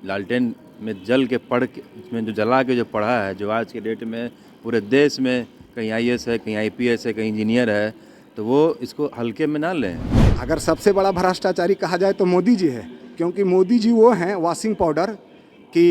लालटेन में जल के पढ़ के इसमें जो जला के जो पढ़ा है, जो आज के डेट में पूरे देश में कहीं आईएएस है, कहीं आईपीएस है, कहीं इंजीनियर है, तो वो इसको हल्के में ना लें। अगर सबसे बड़ा भ्रष्टाचारी कहा जाए तो मोदी जी है, क्योंकि मोदी जी वो हैं वॉशिंग पाउडर कि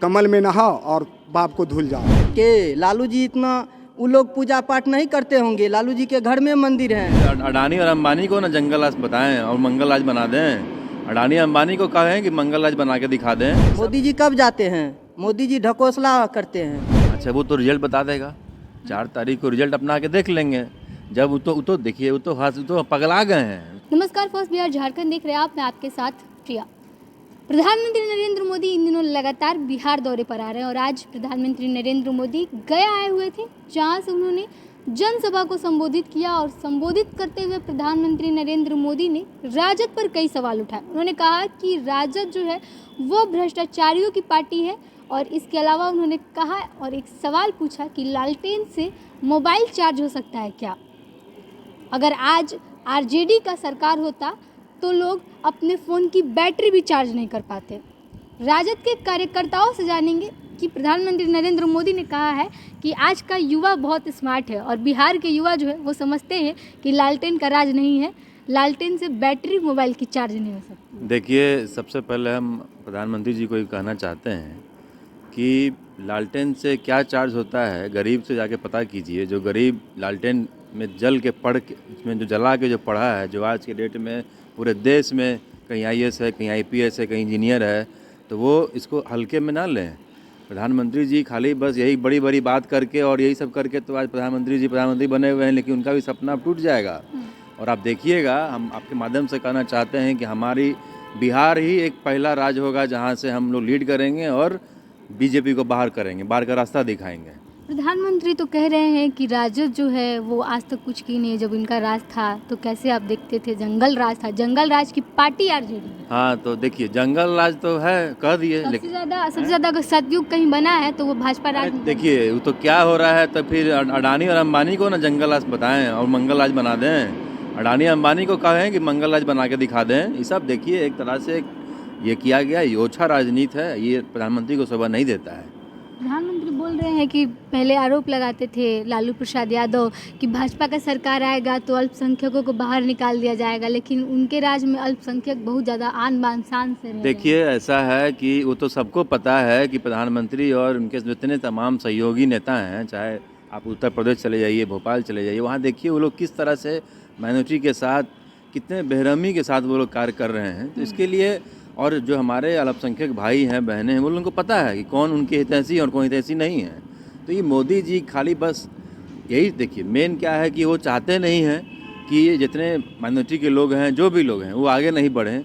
कमल में नहाओ और बाप को धुल जाओ। कि लालू जी इतना वो लोग पूजा पाठ नहीं करते होंगे, लालू जी के घर में मंदिर है। अडानी और अंबानी को ना जंगल राज बताएं और मंगल राज बना दें। अडानी अंबानी को कहें कि मंगल राज बना के दिखा दें। मोदी जी कब जाते हैं? मोदी जी ढकोसला करते हैं। अच्छा, वो तो रिजल्ट बता देगा, 4 तारीख को रिजल्ट अपना के देख लेंगे। जब वो तो देखिए, वो तो पगला गए हैं। नमस्कार, फर्स्ट बिहार झारखंड देख रहे हैं आप, मैं आपके साथ प्रिया। प्रधानमंत्री नरेंद्र मोदी इन दिनों लगातार बिहार दौरे पर आ रहे हैं और आज प्रधानमंत्री नरेंद्र मोदी गया आए हुए थे, जहां से उन्होंने जनसभा को संबोधित किया और संबोधित करते हुए प्रधानमंत्री नरेंद्र मोदी ने राजद पर कई सवाल उठाए। उन्होंने कहा कि राजद जो है वो भ्रष्टाचारियों की पार्टी है और इसके अलावा उन्होंने कहा और एक सवाल पूछा कि लालटेन से मोबाइल चार्ज हो सकता है क्या? अगर आज आरजेडी का सरकार होता तो लोग अपने फ़ोन की बैटरी भी चार्ज नहीं कर पाते। राजद के कार्यकर्ताओं से जानेंगे कि प्रधानमंत्री नरेंद्र मोदी ने कहा है कि आज का युवा बहुत स्मार्ट है और बिहार के युवा जो है वो समझते हैं कि लालटेन का राज नहीं है, लालटेन से बैटरी मोबाइल की चार्ज नहीं हो सकती। देखिए, सबसे पहले हम प्रधानमंत्री जी को ये कहना चाहते हैं कि लालटेन से क्या चार्ज होता है, गरीब से जाके पता कीजिए। जो गरीब लालटेन में जल के पढ़ के इसमें जो जला के जो पढ़ा है, जो आज के डेट में पूरे देश में कहीं आईएएस है, कहीं आईपीएस है, कहीं इंजीनियर है, तो वो इसको हल्के में ना लें। प्रधानमंत्री जी खाली बस यही बड़ी बड़ी बात करके और यही सब करके तो आज प्रधानमंत्री बने हुए हैं, लेकिन उनका भी सपना अब टूट जाएगा। और आप देखिएगा, हम आपके माध्यम से कहना चाहते हैं कि हमारी बिहार ही एक पहला राज्य होगा जहाँ से हम लोग लीड करेंगे और बीजेपी को बाहर करेंगे, बाहर का रास्ता दिखाएंगे। प्रधानमंत्री तो कह रहे हैं कि राजद जो है वो आज तक कुछ की नहीं है। जब इनका राज था तो कैसे आप देखते थे? जंगल राज था, जंगल राज की पार्टी आरजेडी। हाँ, तो देखिए, जंगल राज तो है, कह दिए। सबसे ज्यादा अगर सतयुग कहीं बना है तो वो भाजपा राज में। देखिए, वो तो क्या हो रहा है, तो फिर अडानी और अंबानी को ना जंगल राज बताएं और मंगल राज बना दें। अडानी अंबानी को कहें कि मंगल राज बना के दिखा दें। ये सब देखिए, एक तरह से ये किया गया, ये ओछा राजनीति है, ये प्रधानमंत्री को शोभा नहीं देता है। प्रधानमंत्री बोल रहे हैं कि पहले आरोप लगाते थे लालू प्रसाद यादव कि भाजपा का सरकार आएगा तो अल्पसंख्यकों को बाहर निकाल दिया जाएगा, लेकिन उनके राज में अल्पसंख्यक बहुत ज़्यादा आन बान शान से रहे। देखिए, ऐसा है कि वो तो सबको पता है कि प्रधानमंत्री और उनके जितने तमाम सहयोगी नेता हैं, चाहे आप उत्तर प्रदेश चले जाइए, भोपाल चले जाइए, वहाँ देखिए वो लोग किस तरह से माइनॉरिटी के साथ कितने बेरहमी के साथ वो लोग कार्य कर रहे हैं। तो इसके लिए, और जो हमारे अल्पसंख्यक भाई हैं, बहनें हैं, वो लोगों को पता है कि कौन उनके हितैषी और कौन हितैषी नहीं है। तो ये मोदी जी खाली बस यही देखिए, मेन क्या है कि वो चाहते नहीं हैं कि ये जितने माइनॉरिटी के लोग हैं, जो भी लोग हैं, वो आगे नहीं बढ़ें,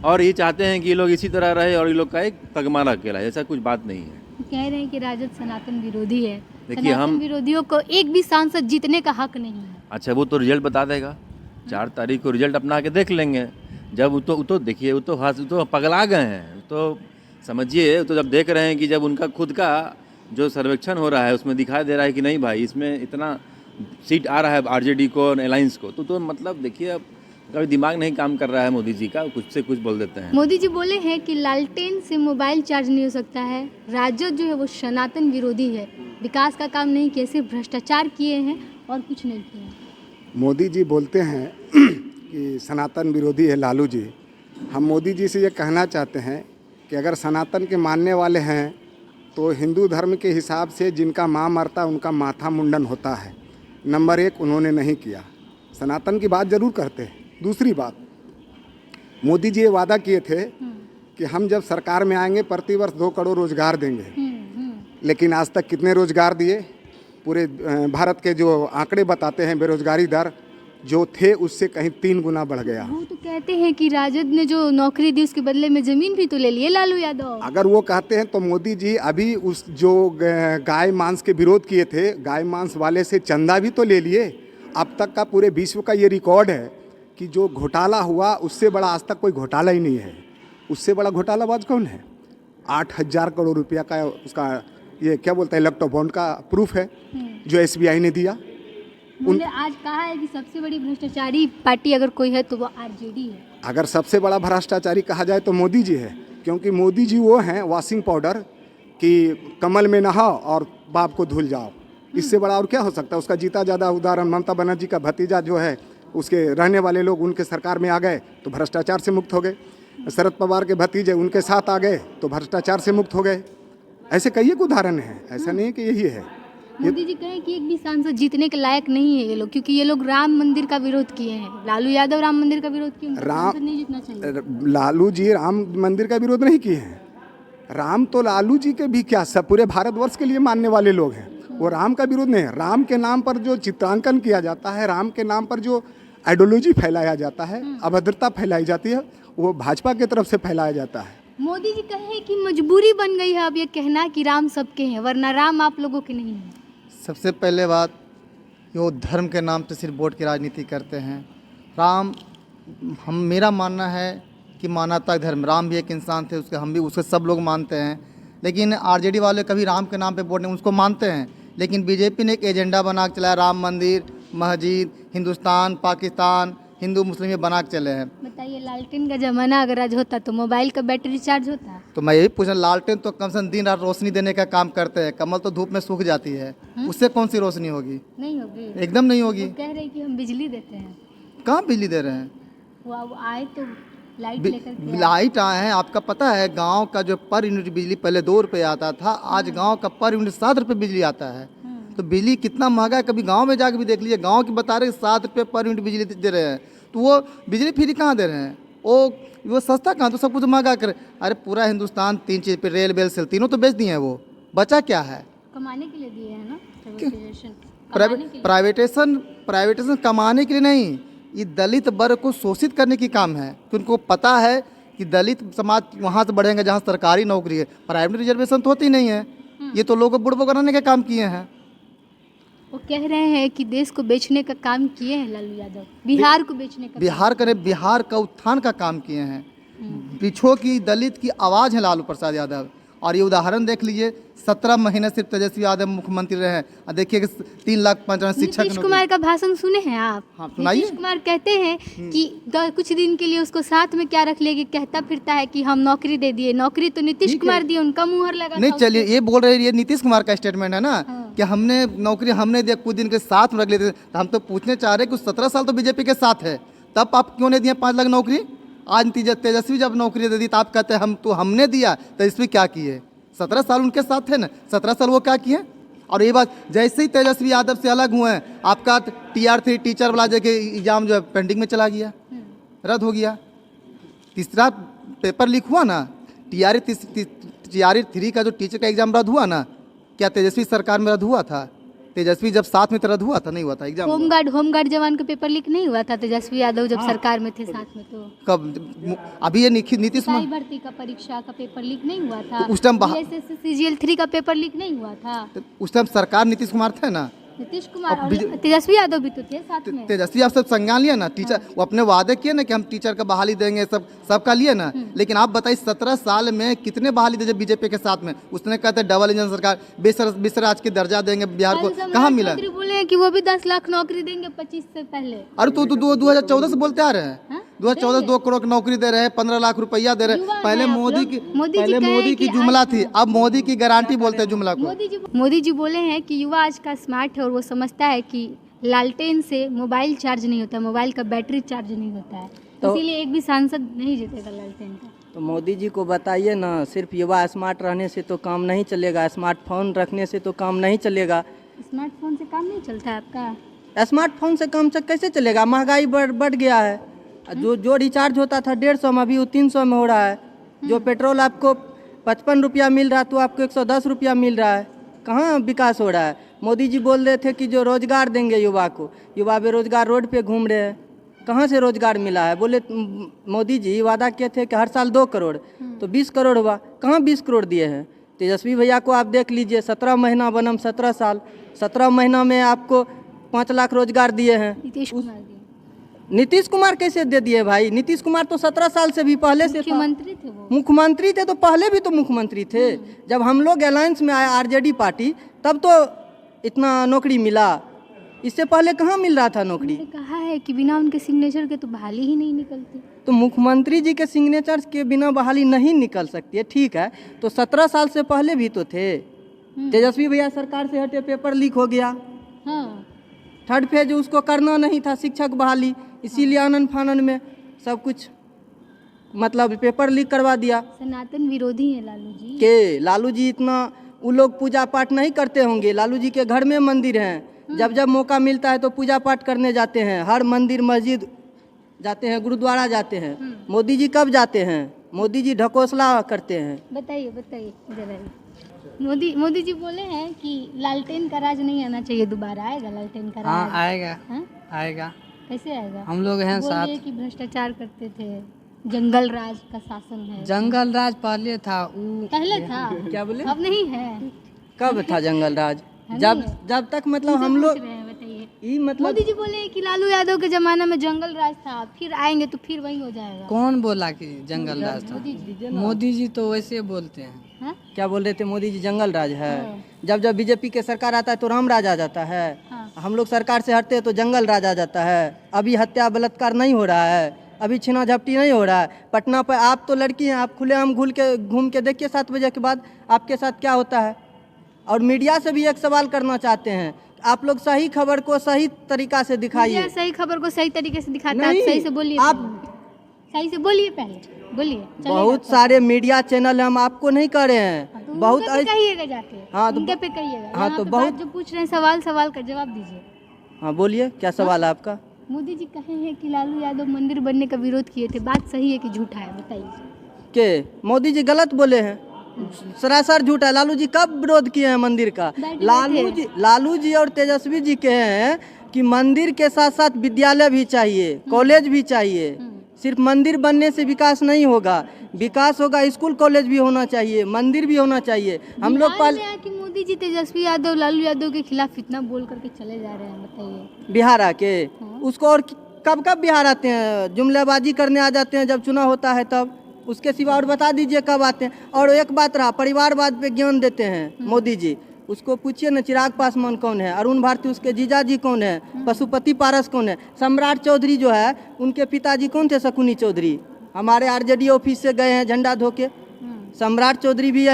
और ये चाहते हैं कि ये लोग इसी तरह रहे और ये लोग का एक तगमारा अकेला है। ऐसा कुछ बात नहीं है। कह रहे हैं कि राजद सनातन विरोधी है। देखिए, हम विरोधियों को एक भी सांसद जीतने का हक नहीं है। अच्छा, वो तो रिजल्ट बता देगा, 4 तारीख को रिजल्ट अपना के देख लेंगे। जब वो तो देखिए, वो तो पगला गए हैं। तो समझिए, तो जब देख रहे हैं कि जब उनका खुद का जो सर्वेक्षण हो रहा है उसमें दिखाई दे रहा है कि नहीं भाई, इसमें इतना सीट आ रहा है आरजेडी को और अलायंस को, तो मतलब देखिए, अब कभी दिमाग नहीं काम कर रहा है मोदी जी का, कुछ से कुछ बोल देते हैं। मोदी जी बोले हैं कि लालटेन से मोबाइल चार्ज नहीं हो सकता है। राजद जो है वो सनातन विरोधी है, विकास का काम नहीं किया, सिर्फ भ्रष्टाचार किए हैं और कुछ नहीं किया। मोदी जी बोलते हैं कि सनातन विरोधी है लालू जी। हम मोदी जी से ये कहना चाहते हैं कि अगर सनातन के मानने वाले हैं तो हिंदू धर्म के हिसाब से जिनका माँ मरता है उनका माथा मुंडन होता है। नंबर 1 उन्होंने नहीं किया। सनातन की बात ज़रूर करते हैं। दूसरी बात, मोदी जी ये वादा किए थे कि हम जब सरकार में आएंगे प्रतिवर्ष 2 करोड़ रोजगार देंगे, लेकिन आज तक कितने रोजगार दिए? पूरे भारत के जो आंकड़े बताते हैं बेरोजगारी दर जो थे उससे कहीं 3 गुना बढ़ गया। वो तो कहते हैं कि राजद ने जो नौकरी दी उसके बदले में जमीन भी तो ले लिए लालू यादव। अगर वो कहते हैं तो मोदी जी अभी उस जो गाय मांस के विरोध किए थे, गाय मांस वाले से चंदा भी तो ले लिए। अब तक का पूरे विश्व का ये रिकॉर्ड है कि जो घोटाला हुआ उससे बड़ा आज तक कोई घोटाला ही नहीं है। उससे बड़ा घोटालाबाज कौन है? 8,000 करोड़ रुपया का उसका ये क्या बोलते हैं इलेक्ट्रो बॉन्ड का प्रूफ है जो एसबीआई ने दिया। उन्होंने आज कहा है कि सबसे बड़ी भ्रष्टाचारी पार्टी अगर कोई है तो वो आरजेडी है। अगर सबसे बड़ा भ्रष्टाचारी कहा जाए तो मोदी जी है, क्योंकि मोदी जी वो हैं वॉशिंग पाउडर कि कमल में नहाओ और बाप को धुल जाओ। इससे बड़ा और क्या हो सकता है। उसका जीता ज़्यादा उदाहरण ममता बनर्जी का भतीजा जो है, उसके रहने वाले लोग उनके सरकार में आ गए तो भ्रष्टाचार से मुक्त हो गए। शरद पवार के भतीजे उनके साथ आ गए तो भ्रष्टाचार से मुक्त हो गए। ऐसे कई एक उदाहरण हैं, ऐसा नहीं है कि यही है। मोदी जी कहें कि एक भी सांसद जीतने के लायक नहीं है ये लोग, क्योंकि ये लोग राम मंदिर का विरोध किए हैं। लालू यादव राम मंदिर का विरोध किए, उनका सांसद नहीं जीतना चाहिए। लालू जी राम मंदिर का विरोध नहीं किए हैं। राम तो लालू जी के भी क्या, सब पूरे भारतवर्ष के लिए मानने वाले लोग हैं। वो राम का विरोध नहीं है। राम के नाम पर जो चित्रांकन किया जाता है, राम के नाम पर जो आइडियोलॉजी फैलाया जाता है, अभद्रता फैलाई जाती है, वो भाजपा की तरफ से फैलाया जाता है। मोदी जी कहें कि मजबूरी बन गई है अब ये कहना कि राम सबके हैं, वरना राम आप लोगों के नहीं है। सबसे पहले बात, वो धर्म के नाम पे सिर्फ वोट की राजनीति करते हैं। राम, मेरा मानना है कि मानवता धर्म, राम भी एक इंसान थे, उसके हम भी उसके सब लोग मानते हैं। लेकिन आरजेडी वाले कभी राम के नाम पे वोट नहीं, उसको मानते हैं। लेकिन बीजेपी ने एक एजेंडा बना के चलाया, राम मंदिर, मस्जिद, हिंदुस्तान, पाकिस्तान, हिंदू मुस्लिम ये बना के चले हैं। बताइए, लालटेन का जमाना अगर आज होता तो मोबाइल का बैटरी चार्ज होता? तो मैं यही पूछना, लालटेन तो कम से कम दिन रात रोशनी देने का काम करते हैं। कमल तो धूप में सूख जाती है, उससे कौन सी रोशनी होगी? नहीं होगी, एकदम नहीं होगी। वो कह रहे हैं कि हम बिजली देते हैं। कहाँ बिजली दे रहे हैं? वो अब आए तो लाइट लेकर के आए। लाइट आए हैं। आपका पता है गांव का जो पर यूनिट बिजली पहले 2 रुपये आता था, आज गांव का पर यूनिट 7 रुपये बिजली आता है। तो बिजली कितना महंगा है, कभी गांव में जाकर भी देख लीजिए। गांव की बता रहे 7 रुपये पर यूनिट बिजली दे रहे हैं, तो वो बिजली फ्री कहाँ दे रहे हैं? वो सस्ता कहाँ, तो सब कुछ महंगा कर। अरे पूरा हिंदुस्तान 3 चीज़ पे, रेल बेल सेल तीनों तो बेच दिए हैं। वो बचा क्या है? कमाने के लिए दिए हैं ना, प्राइवेटेशन कमाने के लिए नहीं, ये दलित वर्ग को शोषित करने की काम है। कि उनको पता है कि दलित समाज वहाँ से बढ़ेंगे जहाँ सरकारी नौकरी है, प्राइवेट रिजर्वेशन तो होती नहीं है। ये तो लोगों को बुड़बो कराने का काम किए हैं। वो कह रहे हैं कि देश को बेचने का काम किए हैं लालू यादव, बिहार को बेचने का। बिहार का उत्थान का काम किए हैं। पिछड़ों की, दलित की आवाज़ है लालू प्रसाद यादव। और ये उदाहरण देख लीजिए, 17 महीने सिर्फ तेजस्वी यादव मुख्यमंत्री रहे हैं। और देखिए कि 3,95,000 शिक्षक। नीतीश कुमार का भाषण सुने हैं आप? हाँ, सुनाइए। नीतीश कुमार कहते हैं कि कुछ दिन के लिए उसको साथ में क्या रख लेगी, कहता फिरता है कि हम नौकरी दे दिए। नौकरी तो नीतीश कुमार दिए, उनका मुहर लगा। नहीं, चलिए, ये बोल रहे हैं, ये नीतीश कुमार का स्टेटमेंट है ना, कि हमने नौकरी हमने दिया, कुछ दिन के साथ में रख लेते। हम तो पूछने चाह रहे हैं कि 17 साल तो बीजेपी के साथ है, तब आप क्यों नहीं दिए 5 लाख नौकरी? आज तेजस्वी जब नौकरी दे दी तो आप कहते हैं हमने दिया। तेजस्वी क्या किए? 17 साल उनके साथ थे ना, 17 साल वो क्या किए? और ये बात, जैसे ही तेजस्वी यादव से अलग हुए हैं, आपका TR3 टीचर वाला जगह एग्जाम जो है पेंडिंग में चला गया, रद्द हो गया। तीसरा पेपर लीक हुआ ना, TR3 का जो टीचर का एग्जाम रद्द हुआ ना, क्या तेजस्वी सरकार में रद्द हुआ था? तेजस्वी जब साथ में तो रद्द हुआ था? नहीं हुआ था एग्जाम। होमगार्ड जवान का पेपर लीक नहीं हुआ था तेजस्वी यादव जब सरकार में थे साथ में? तो कब? अभी ये नीतीश कुमार भर्ती का परीक्षा का पेपर लीक नहीं हुआ था? तो उस टाइम CGL 3 का पेपर लीक नहीं हुआ था? उस टाइम सरकार नीतीश कुमार थे ना। नीतीश कुमार और तेजस्वी यादव भी तो थे साथ में। तेजस्वी आप सब संज्ञान लिया ना, टीचर वो अपने वादे किए ना कि हम टीचर का बहाली देंगे, सबका लिए ना। लेकिन आप बताइए 17 साल में कितने बहाली दे बीजेपी के साथ में? उसने कहते डबल इंजन सरकार, बेसर आज की दर्जा देंगे बिहार को, कहाँ मिला? बोले हैं कि वो भी 10 लाख नौकरी देंगे 25 से पहले। अरे तो 2014 से बोलते आ रहे हैं। 2014 2 करोड़ की नौकरी दे रहे हैं, 15 लाख रुपया दे रहे हैं। पहले मोदी की जुमला थी, अब मोदी की गारंटी बोलते हैं जुमला को। मोदी जी बोले हैं कि युवा आज का स्मार्ट है और वो समझता है कि लालटेन से मोबाइल चार्ज नहीं होता, मोबाइल का बैटरी चार्ज नहीं होता है, तो इसीलिए एक भी सांसद नहीं जीतेगा लालटेन का। तो मोदी जी को बताइए ना, सिर्फ युवा स्मार्ट रहने से तो काम नहीं चलेगा, स्मार्टफोन रखने से तो काम नहीं चलेगा। स्मार्टफोन से काम नहीं चलता है आपका? स्मार्टफोन से काम कैसे चलेगा? महंगाई बढ़ गया है। जो रिचार्ज होता था 150 में, अभी वो 300 में हो रहा है। जो पेट्रोल आपको 55 रुपया मिल रहा है तो आपको 110 रुपया मिल रहा है। कहाँ विकास हो रहा है? मोदी जी बोल रहे थे कि जो रोजगार देंगे युवा को, युवा बेरोजगार रोड पे घूम रहे हैं, कहाँ से रोजगार मिला है? बोले मोदी जी वादा किए थे कि हर साल 2 करोड़, तो 20 करोड़ हुआ, कहाँ 20 करोड़ दिए हैं? तेजस्वी भैया को आप देख लीजिए, 17 महीना बनम 17 साल, 17 महीना में आपको 5 लाख रोजगार दिए हैं। नीतीश कुमार कैसे दे दिए भाई? नीतीश कुमार तो 17 साल से भी पहले से मुख्यमंत्री थे। वो मुख्यमंत्री थे तो पहले भी तो मुख्यमंत्री थे। जब हम लोग अलायंस में आए आरजेडी पार्टी, तब तो इतना नौकरी मिला। इससे पहले कहाँ मिल रहा था नौकरी? उन्होंने कहा है कि बिना उनके सिग्नेचर के तो बहाली ही नहीं निकलती। तो मुख्यमंत्री जी के सिग्नेचर के बिना बहाली नहीं निकल सकती है, ठीक है। तो 17 साल से पहले भी तो थे। तेजस्वी भैया सरकार से हटे, पेपर लीक हो गया। हाँ, थर्ड फेज उसको करना नहीं था, शिक्षक बहाली, इसीलिए आनन फानन में सब कुछ मतलब पेपर लीक करवा दिया। सनातन विरोधी है लालू जी। के लालू जी इतना वो लोग पूजा पाठ नहीं करते होंगे। लालू जी के घर में मंदिर हैं, जब जब मौका मिलता है तो पूजा पाठ करने जाते हैं। हर मंदिर मस्जिद जाते हैं, गुरुद्वारा जाते हैं। मोदी जी कब जाते हैं? मोदी जी ढकोसला करते हैं। बताइए बताइए जरा। मोदी जी बोले हैं कि लालटेन का राज नहीं आना चाहिए, दोबारा आएगा लालटेन का राज? हाँ आएगा। हाँ? आएगा। कैसे आएगा? हम लोग हैं साथ। बोलिए कि भ्रष्टाचार करते थे, जंगल राज का शासन है। जंगल राज पहले था, पहले था, क्या बोले? अब नहीं है। कब था जंगल राज? नहीं जब है। जब तक मतलब उनसे हम पूछ लोग रहे हैं, बताइए। ये मतलब मोदी जी बोले कि लालू यादव के जमाना में जंगल राज था, फिर आएंगे तो फिर वही हो जाएगा। कौन बोला कि जंगल राज था? मोदी जी। मोदी जी तो वैसे बोलते हैं। हाँ? क्या बोल रहे थे? मोदी जी जंगल राज है। हाँ। जब जब बीजेपी के सरकार आता है तो राम राज आ जाता है। हाँ। हम लोग सरकार से हटते हैं तो जंगल राज आ जाता है। अभी हत्या बलात्कार नहीं हो रहा है, अभी छीना झपटी नहीं हो रहा है। पटना पर आप तो लड़की हैं, आप खुलेआम घूम के देखिए 7 बजे के बाद आपके साथ क्या होता है। और मीडिया से भी एक सवाल करना चाहते हैं, आप लोग सही खबर को सही तरीका से दिखाइए। मीडिया सही खबर को सही तरीके से दिखाता है। नहीं, आप सही से बोलिए। आप सही से बोलिए, पहले बोलिए। चलेगा बहुत तो? सारे मीडिया चैनल हम आपको नहीं कर रहे हैं, तो बहुत उनके पे कहिएगा जाके। हाँ, तो उनके पे कहिएगा। हाँ, यहाँ तो पे बहुत- बात जो पूछ रहे हैं सवाल का जवाब दीजिए। हाँ बोलिए, क्या सवाल है आपका? मोदी जी कहे हैं कि लालू यादव मंदिर बनने का विरोध किए थे, बात सही है कि झूठा है, बताइए। के मोदी जी गलत बोले हैं, सरासर झूठ है। लालू जी कब विरोध किए हैं मंदिर का? बैठे लालू जी और तेजस्वी जी कहे हैं कि मंदिर के साथ साथ विद्यालय भी चाहिए, कॉलेज भी चाहिए। सिर्फ मंदिर बनने से विकास नहीं होगा, विकास होगा स्कूल कॉलेज भी होना चाहिए, मंदिर भी होना चाहिए। हम लोग बिहार में आके मोदी जी तेजस्वी यादव लालू यादव के खिलाफ इतना बोल करके चले जा रहे हैं, बताइए। बिहार आके उसको और कब कब बिहार आते हैं? जुमलेबाजी करने आ जाते हैं जब चुनाव होता है तब। उसके सिवा और बता दीजिए कब आते हैं। और एक बात रहा, परिवारवाद पे ज्ञान देते हैं मोदी जी। उसको पूछिए ना, चिराग पासवान कौन है, अरुण भारती उसके जीजा जी कौन है, पशुपति पारस कौन है, सम्राट चौधरी जो है उनके पिताजी कौन थे, शकुनी चौधरी, हमारे आरजेडी ऑफिस से गए हैं झंडा धो के। सम्राट चौधरी भी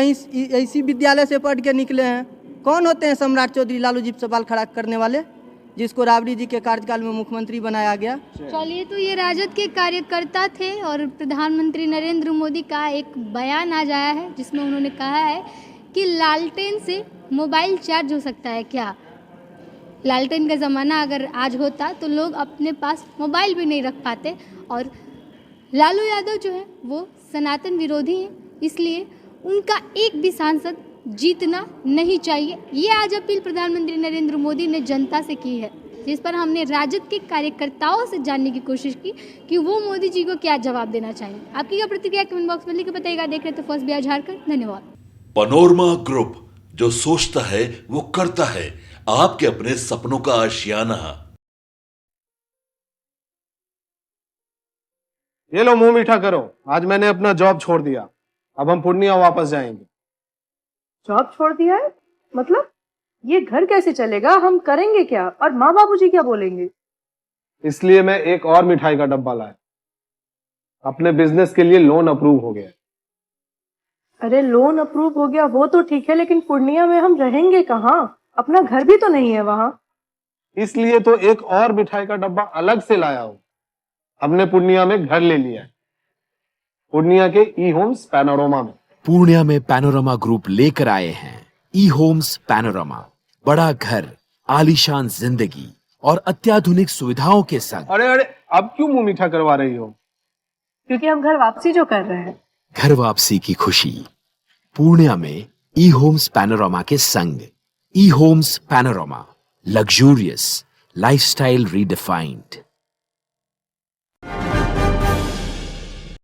इसी विद्यालय से पढ़ के निकले हैं। कौन होते हैं सम्राट चौधरी? लालू जी पे सवाल खड़ा करने वाले, जिसको राबड़ी जी के कार्यकाल में मुख्यमंत्री बनाया गया। चलिए, तो ये राजद के कार्यकर्ता थे और प्रधानमंत्री नरेंद्र मोदी का एक बयान आज आया है जिसमें उन्होंने कहा है कि लालटेन से मोबाइल चार्ज हो सकता है क्या? लालटेन का ज़माना अगर आज होता तो लोग अपने पास मोबाइल भी नहीं रख पाते। और लालू यादव जो है वो सनातन विरोधी हैं, इसलिए उनका एक भी सांसद जीतना नहीं चाहिए। ये आज अपील प्रधानमंत्री नरेंद्र मोदी ने जनता से की है, जिस पर हमने राजद के कार्यकर्ताओं से जानने की कोशिश की कि वो मोदी जी को क्या जवाब देना चाहिए। आपकी क्या प्रतिक्रिया कमेंट बॉक्स में लिख के बताइएगा। देख रहे तो फर्स्ट बिहार झारखंड। धन्यवाद। पनोरमा ग्रुप, जो सोचता है वो करता है, आपके अपने सपनों का आशियाना। ये लो मुंह मीठा करो, आज मैंने अपना जॉब छोड़ दिया, अब हम पूर्णिया वापस जाएंगे। जॉब छोड़ दिया है? मतलब ये घर कैसे चलेगा? हम करेंगे क्या? और माँ बाबूजी क्या बोलेंगे? इसलिए मैं एक और मिठाई का डब्बा लाया। अपने बिजनेस के लिए लोन अप्रूव हो गया। अरे लोन अप्रूव हो गया वो तो ठीक है, लेकिन पूर्णिया में हम रहेंगे कहाँ? अपना घर भी तो नहीं है वहाँ। इसलिए तो एक और मिठाई का डब्बा अलग से लाया हूँ। हमने पूर्णिया में घर ले लिया है, पूर्णिया के ई होम्स पैनोरमा में। पूर्णिया में पैनोरमा ग्रुप लेकर आए हैं ई होम्स पैनोरमा। बड़ा घर, आलीशान जिंदगी और अत्याधुनिक सुविधाओं के संग। अरे अरे, अब क्यों मुंह मीठा करवा रही हो? क्योंकि हम घर वापसी जो कर रहे हैं। घर वापसी की खुशी पूर्णिया में ई होम्स पैनोरमा के संग। E homes panorama, luxurious lifestyle redefined.